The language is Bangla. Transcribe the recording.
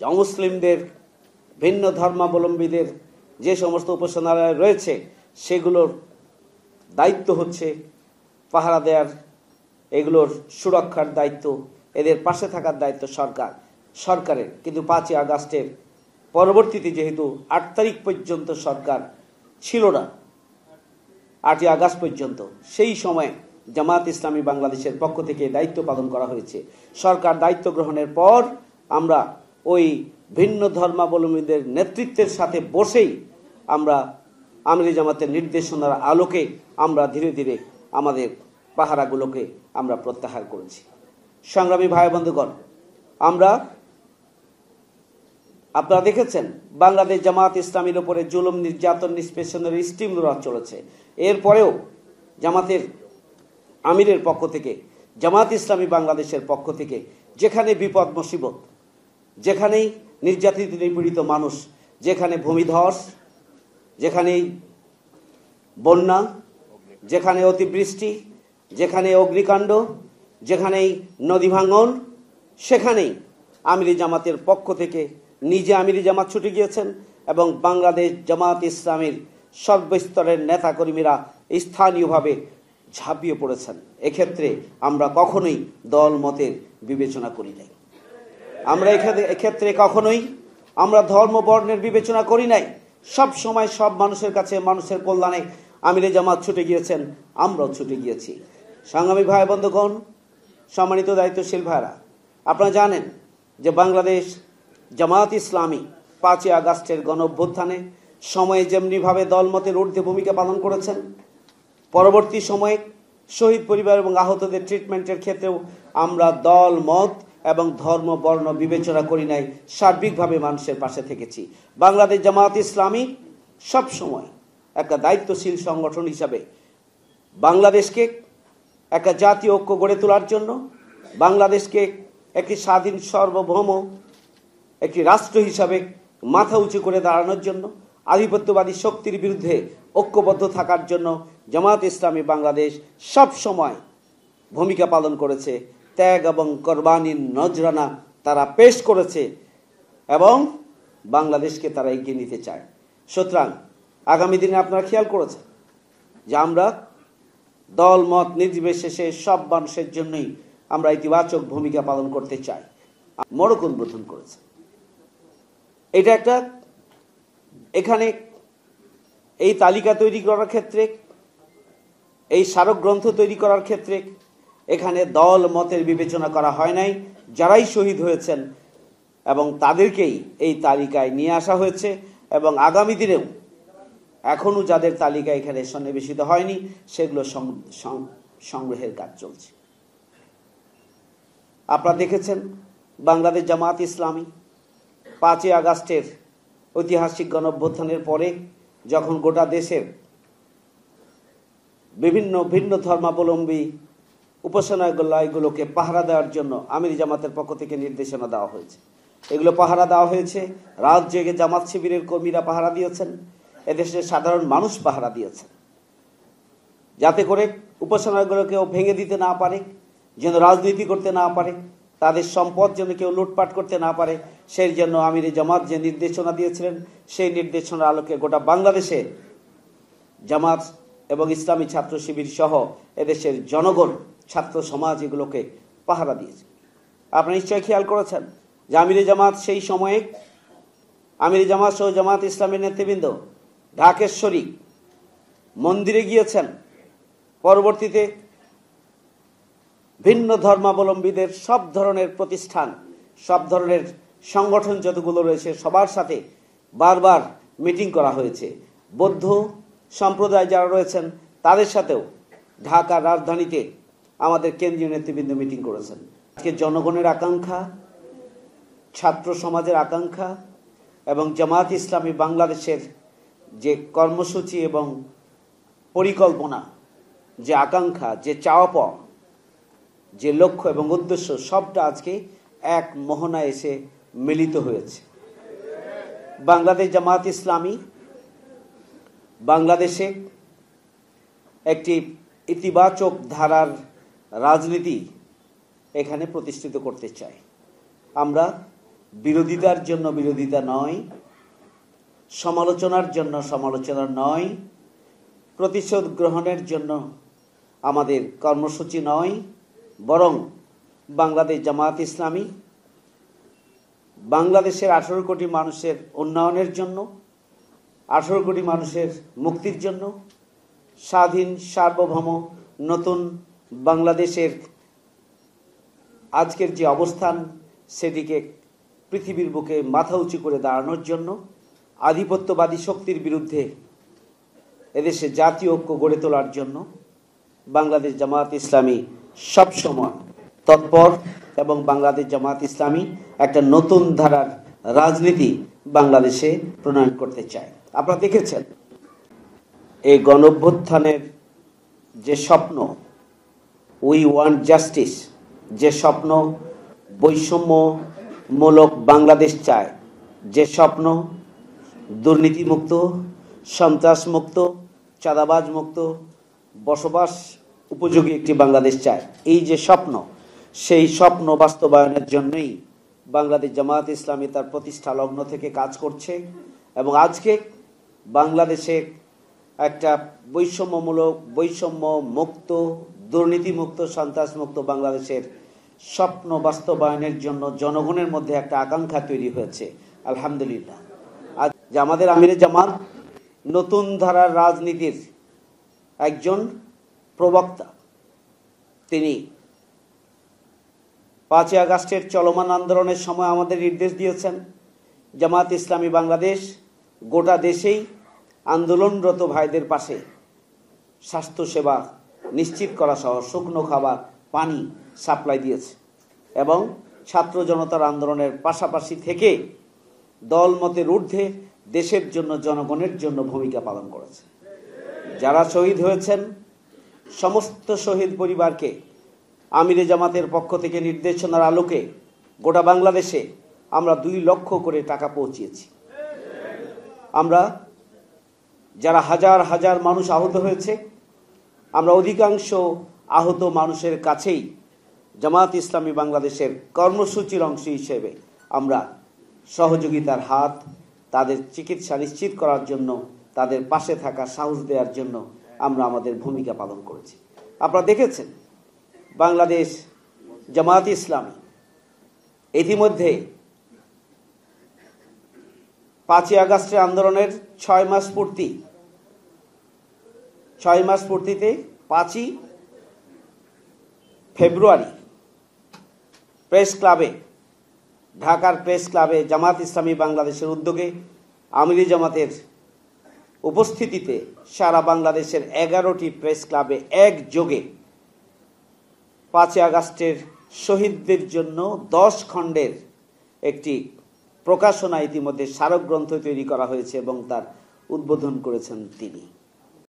অমুসলিমদের ভিন্ন ধর্মাবলম্বীদের যে সমস্ত উপাসনালয় রয়েছে সেগুলোর দায়িত্ব হচ্ছে পাহারা দেওয়ার, এগুলোর সুরক্ষার দায়িত্ব, এদের পাশে থাকার দায়িত্ব সরকারের। কিন্তু 5ই আগস্টের পরবর্তীতে যেহেতু 8 তারিখ পর্যন্ত সরকার ছিল না, 8ই আগস্ট পর্যন্ত, সেই সময় জামাত ইসলামী বাংলাদেশের পক্ষ থেকে দায়িত্ব পালন করা হয়েছে। সরকার দায়িত্ব গ্রহণের পর আমরা ওই ভিন্ন ধর্মাবলম্বীদের নেতৃত্বের সাথে বসেই আমরা আমিরি জামাতের নির্দেশনার আলোকে আমরা ধীরে ধীরে আমাদের পাহারাগুলোকে আমরা প্রত্যাহার করেছি। সংগ্রামী ভাই বন্ধুগণ, আপনারা দেখেছেন বাংলাদেশ জামাত ইসলামীর উপরে জুলুম, নির্যাতন, নিষ্পেষণের স্টিম রোলার চলেছে। এরপরেও জামাতের আমিরের পক্ষ থেকে, জামাত ইসলামী বাংলাদেশের পক্ষ থেকে যেখানে বিপদ মুসিবত, যেখানেই নির্যাতিত নিপীড়িত মানুষ, যেখানে ভূমিধস, যেখানেই বন্যা, যেখানে অতিবৃষ্টি, যেখানে অগ্নিকাণ্ড, যেখানেই নদী ভাঙন, সেখানেই আমিরি জামাতের পক্ষ থেকে নিজে আমিরি জামাত ছুটে গিয়েছেন এবং বাংলাদেশ জামাত ইসলামীর সর্বস্তরের নেতাকর্মীরা স্থানীয়ভাবে ঝাঁপিয়ে পড়েছেন। এক্ষেত্রে আমরা কখনোই দল মতের বিবেচনা করি নাই। আমরা এক্ষেত্রে কখনোই আমরা ধর্ম বর্ণের বিবেচনা করি নাই। সব সময় সব মানুষের কাছে, মানুষের কল্যাণে আমিরে জামাত ছুটে গিয়েছেন, আমরাও ছুটে গিয়েছি। সংগ্রামী ভাই বন্ধুগণ, সম্মানিত দায়িত্বশীল ভাইরা, আপনারা জানেন যে বাংলাদেশ জামাত ইসলামী 5ই আগস্টের গণ অভ্যুত্থানে সময়ে যেমনিভাবে দলমতের ঊর্ধ্বে ভূমিকা পালন করেছেন, পরবর্তী সময়ে শহীদ পরিবার এবং আহতদের ট্রিটমেন্টের ক্ষেত্রেও আমরা দল মত এবং ধর্ম বর্ণ বিবেচনা করি নাই, সার্বিকভাবে মানুষের পাশে থেকেছি। বাংলাদেশ জামাত ইসলামী সব সময় একটা দায়িত্বশীল সংগঠন হিসাবে বাংলাদেশকে একটা জাতীয় ঐক্য গড়ে তোলার জন্য, বাংলাদেশকে একটি স্বাধীন সার্বভৌম একটি রাষ্ট্র হিসাবে মাথা উঁচু করে দাঁড়ানোর জন্য, আধিপত্যবাদী শক্তির বিরুদ্ধে ঐক্যবদ্ধ থাকার জন্য জামাত ইসলামী বাংলাদেশ সব সময় ভূমিকা পালন করেছে। ত্যাগ এবং কোরবানির নজরানা তারা পেশ করেছে এবং বাংলাদেশকে তারা এগিয়ে নিতে চায়। সুতরাং আগামী দিনে আপনারা খেয়াল করেছেন যে আমরা দল মত নির্বিশেষে সব মানুষের জন্যই আমরা ইতিবাচক ভূমিকা পালন করতে চাই। মোড়ক উদ্বোধন করেছে। এটা একটা, এখানে এই তালিকা তৈরি করার ক্ষেত্রে, এই স্মারক গ্রন্থ তৈরি করার ক্ষেত্রে এখানে দল মতের বিবেচনা করা হয় নাই। যারাই শহীদ হয়েছেন এবং তাদেরকেই এই তালিকায় নিয়ে আসা হয়েছে এবং আগামী দিনেও এখনও যাদের তালিকা এখানে সন্নিবেশিত হয়নি সেগুলো সংগ্রহের কাজ চলছে। আপনারা দেখেছেন বাংলাদেশ জামাত ইসলামী 5ই আগস্টের ঐতিহাসিক গণঅভ্যুত্থানের পরে যখন গোটা দেশের বিভিন্ন ভিন্ন ধর্মাবলম্বী উপাসনালয়গুলোকে পাহারা দেওয়ার জন্য আমিরি জামাতের পক্ষ থেকে নির্দেশনা দেওয়া হয়েছে। এগুলো পাহারা দেওয়া হয়েছে, রাত জেগে জামাত শিবিরের কর্মীরা পাহারা দিয়েছেন, এদেশের সাধারণ মানুষ পাহারা দিয়েছেন, যাতে করে উপাসনালয়গুলোকে কেউ ভেঙে দিতে না পারে, যেন রাজনীতি করতে না পারে, তাদের সম্পদ যেন কেউ লুটপাট করতে না পারে। সেই জন্য আমিরি জামাত যে নির্দেশনা দিয়েছিলেন সেই নির্দেশনার আলোকে গোটা বাংলাদেশে জামাত এবং ইসলামী ছাত্র শিবির সহ এদেশের জনগণ, ছাত্র সমাজ এগুলোকে পাহারা দিয়েছে। আপনারা নিশ্চয়ই খেয়াল করেছেন যে আমিরি জামাত সেই সময়ে, আমিরি জামাত সহ জামাত ইসলামের নেতৃবৃন্দ ঢাকেশ্বরী মন্দিরে গিয়েছেন। পরবর্তীতে ভিন্ন ধর্মাবলম্বীদের সব ধরনের প্রতিষ্ঠান, সব ধরনের সংগঠন যতগুলো রয়েছে সবার সাথে বারবার মিটিং করা হয়েছে। বৌদ্ধ সম্প্রদায় যারা রয়েছেন তাদের সাথেও ঢাকার রাজধানীতে আমাদের কেন্দ্রীয় নেতৃবৃন্দ মিটিং করেছেন। আজকে জনগণের আকাঙ্ক্ষা, ছাত্র সমাজের আকাঙ্ক্ষা এবং জামাত ইসলামী বাংলাদেশের যে কর্মসূচি এবং পরিকল্পনা, যে আকাঙ্ক্ষা, যে চাওয়া পাওয়া, যে লক্ষ্য এবং উদ্দেশ্য, সবটা আজকে এক মোহনায় এসে মিলিত হয়েছে। বাংলাদেশ জামাত ইসলামী বাংলাদেশে একটি ইতিবাচক ধারার রাজনীতি এখানে প্রতিষ্ঠিত করতে চাই। আমরা বিরোধিতার জন্য বিরোধিতা নয়, সমালোচনার জন্য সমালোচনা নয়, প্রতিশোধ গ্রহণের জন্য আমাদের কর্মসূচি নয়, বরং বাংলাদেশ জামাত ইসলামী বাংলাদেশের 18 কোটি মানুষের উন্নয়নের জন্য, 18 কোটি মানুষের মুক্তির জন্য, স্বাধীন সার্বভৌম নতুন বাংলাদেশের আজকের যে অবস্থান সেটিকে পৃথিবীর বুকে মাথা উঁচু করে দাঁড়ানোর জন্য, আধিপত্যবাদী শক্তির বিরুদ্ধে এদেশে জাতীয় ঐক্য গড়ে তোলার জন্য বাংলাদেশ জামাত ইসলামী সবসময় তৎপর এবং বাংলাদেশ জামাত ইসলামী একটা নতুন ধারার রাজনীতি বাংলাদেশে প্রণয়ন করতে চায়। আপনারা দেখেছেন এই গণঅভ্যুত্থানের যে স্বপ্ন, উই ওয়ান্ট জাস্টিস, যে স্বপ্ন বৈষম্যমূলক বাংলাদেশ চায়, যে স্বপ্ন দুর্নীতিমুক্ত, সন্ত্রাসমুক্ত, চাঁদাবাজ মুক্ত, বসবাস উপযোগী একটি বাংলাদেশ চায়, এই যে স্বপ্ন, সেই স্বপ্ন বাস্তবায়নের জন্যই বাংলাদেশ জামাত ইসলামী তার প্রতিষ্ঠা লগ্ন থেকে কাজ করছে এবং আজকে বাংলাদেশে একটা বৈষম্য মুক্ত, দুর্নীতিমুক্ত, সন্ত্রাসমুক্ত বাংলাদেশের স্বপ্ন বাস্তবায়নের জন্য জনগণের মধ্যে একটা আকাঙ্ক্ষা তৈরি হয়েছে। আলহামদুলিল্লাহ, আজ আমাদের আমিরে জামাত নতুন ধারার রাজনীতির একজন প্রবক্তা। তিনি 5 আগস্টের চলমান আন্দোলনের সময় আমাদের নির্দেশ দিয়েছেন জামাত ইসলামী বাংলাদেশ গোটা দেশেই আন্দোলনরত ভাইদের পাশে স্বাস্থ্যসেবা নিশ্চিত করা সহ শুকনো খাবার, পানি সাপ্লাই দিয়েছে এবং ছাত্র জনতার আন্দোলনের পাশাপাশি থেকে দলমতের ঊর্ধ্বে দেশের জন্য, জনগণের জন্য ভূমিকা পালন করেছে। যারা শহীদ হয়েছেন সমস্ত শহীদ পরিবারকে আমিরে জামাতের পক্ষ থেকে নির্দেশনার আলোকে গোটা বাংলাদেশে আমরা 2 লক্ষ করে টাকা পৌঁছিয়েছি। আমরা যারা হাজার হাজার মানুষ আহত হয়েছে, আমরা অধিকাংশ আহত মানুষের কাছেই জামাত ইসলামী বাংলাদেশের কর্মসূচির অংশ হিসেবে আমরা সহযোগিতার হাত, তাদের চিকিৎসা নিশ্চিত করার জন্য, তাদের পাশে থাকা সাহস দেওয়ার জন্য আমরা আমাদের ভূমিকা পালন করেছি। আপনারা দেখেছেন বাংলাদেশ জামাত ইসলামী ইতিমধ্যে 5 আগস্টের আন্দোলনের 6 মাস পূর্তিতে 5ই ফেব্রুয়ারি প্রেস ক্লাবে, ঢাকার প্রেস ক্লাবে জামাত ইসলামী বাংলাদেশের উদ্যোগে আমিরি জামাতের উপস্থিতিতে সারা বাংলাদেশের 11টি প্রেস ক্লাবে একযোগে 5 আগস্টের শহীদদের জন্য 10 খণ্ডের একটি প্রকাশনা ইতিমধ্যে স্মারক গ্রন্থ তৈরি করা হয়েছে এবং তার উদ্বোধন করেছেন তিনি।